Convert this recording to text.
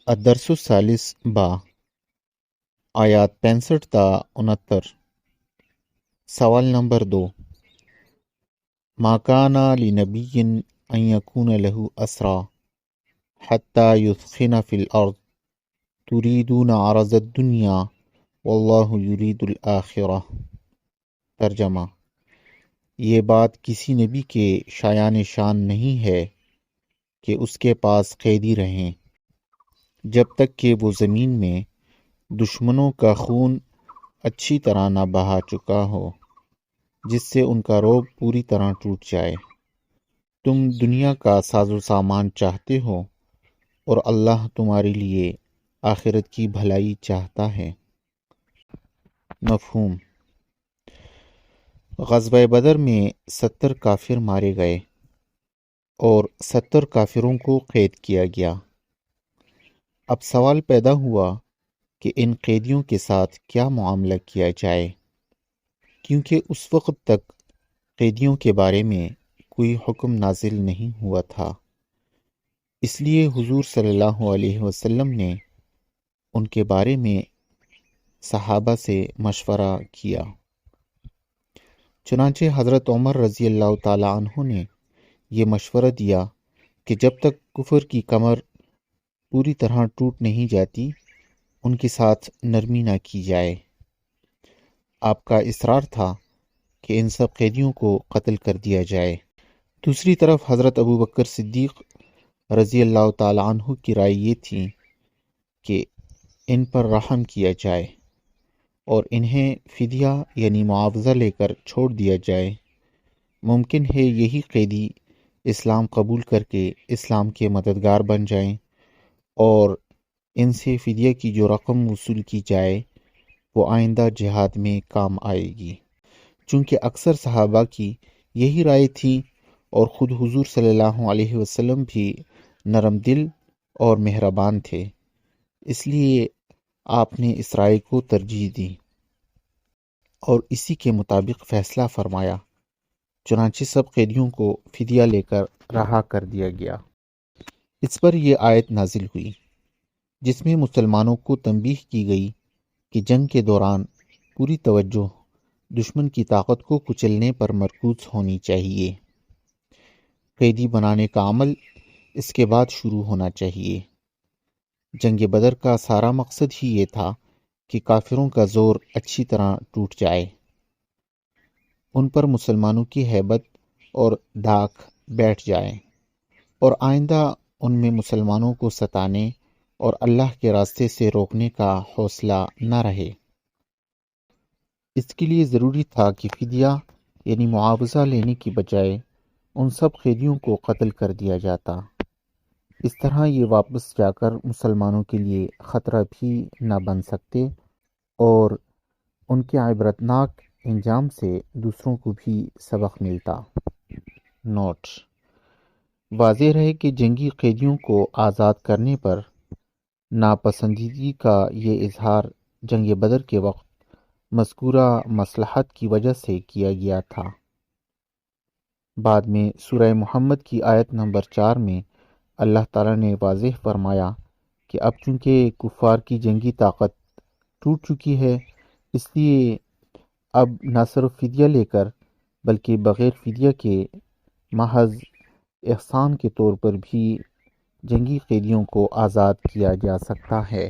الدرس الثالث با آیات 65 تا 69۔ سوال نمبر 2، ما کان لنبی ان یکون له اسرا حتی یثخن فی الارض تریدون عرض الدنیا واللہ یرید الآخرہ۔ ترجمہ: یہ بات کسی نبی کے شایان شان نہیں ہے کہ اس کے پاس قیدی رہیں جب تک کہ وہ زمین میں دشمنوں کا خون اچھی طرح نہ بہا چکا ہو، جس سے ان کا رعب پوری طرح ٹوٹ جائے۔ تم دنیا کا ساز و سامان چاہتے ہو اور اللہ تمہارے لیے آخرت کی بھلائی چاہتا ہے۔ مفہوم: غزوہ بدر میں 70 کافر مارے گئے اور 70 کافروں کو قید کیا گیا۔ اب سوال پیدا ہوا کہ ان قیدیوں کے ساتھ کیا معاملہ کیا جائے، کیونکہ اس وقت تک قیدیوں کے بارے میں کوئی حکم نازل نہیں ہوا تھا۔ اس لیے حضور صلی اللہ علیہ وسلم نے ان کے بارے میں صحابہ سے مشورہ کیا۔ چنانچہ حضرت عمر رضی اللہ تعالیٰ عنہ نے یہ مشورہ دیا کہ جب تک کفر کی کمر پوری طرح ٹوٹ نہیں جاتی، ان کے ساتھ نرمی نہ کی جائے۔ آپ کا اصرار تھا کہ ان سب قیدیوں کو قتل کر دیا جائے۔ دوسری طرف حضرت ابوبکر صدیق رضی اللہ تعالیٰ عنہ کی رائے یہ تھی کہ ان پر رحم کیا جائے اور انہیں فدیہ یعنی معاوضہ لے کر چھوڑ دیا جائے۔ ممکن ہے یہی قیدی اسلام قبول کر کے اسلام کے مددگار بن جائیں اور ان سے فدیہ کی جو رقم وصول کی جائے وہ آئندہ جہاد میں کام آئے گی۔ چونکہ اکثر صحابہ کی یہی رائے تھی اور خود حضور صلی اللہ علیہ وسلم بھی نرم دل اور مہربان تھے، اس لیے آپ نے اس رائے کو ترجیح دی اور اسی کے مطابق فیصلہ فرمایا۔ چنانچہ سب قیدیوں کو فدیہ لے کر رہا کر دیا گیا۔ اس پر یہ آیت نازل ہوئی جس میں مسلمانوں کو تنبیہ کی گئی کہ جنگ کے دوران پوری توجہ دشمن کی طاقت کو کچلنے پر مرکوز ہونی چاہیے۔ قیدی بنانے کا عمل اس کے بعد شروع ہونا چاہیے۔ جنگ بدر کا سارا مقصد ہی یہ تھا کہ کافروں کا زور اچھی طرح ٹوٹ جائے، ان پر مسلمانوں کی ہیبت اور دھاک بیٹھ جائے اور آئندہ ان میں مسلمانوں کو ستانے اور اللہ کے راستے سے روکنے کا حوصلہ نہ رہے۔ اس کے لیے ضروری تھا کہ فدیہ یعنی معاوضہ لینے کی بجائے ان سب قیدیوں کو قتل کر دیا جاتا۔ اس طرح یہ واپس جا کر مسلمانوں کے لیے خطرہ بھی نہ بن سکتے اور ان کے عبرتناک انجام سے دوسروں کو بھی سبق ملتا۔ نوٹ: واضح رہے کہ جنگی قیدیوں کو آزاد کرنے پر ناپسندیدگی کا یہ اظہار جنگ بدر کے وقت مذکورہ مصلحت کی وجہ سے کیا گیا تھا۔ بعد میں سورہ محمد کی آیت نمبر 4 میں اللہ تعالیٰ نے واضح فرمایا کہ اب چونکہ کفار کی جنگی طاقت ٹوٹ چکی ہے، اس لیے اب نہ صرف فدیہ لے کر بلکہ بغیر فدیہ کے محض احسان کے طور پر بھی جنگی قیدیوں کو آزاد کیا جا سکتا ہے۔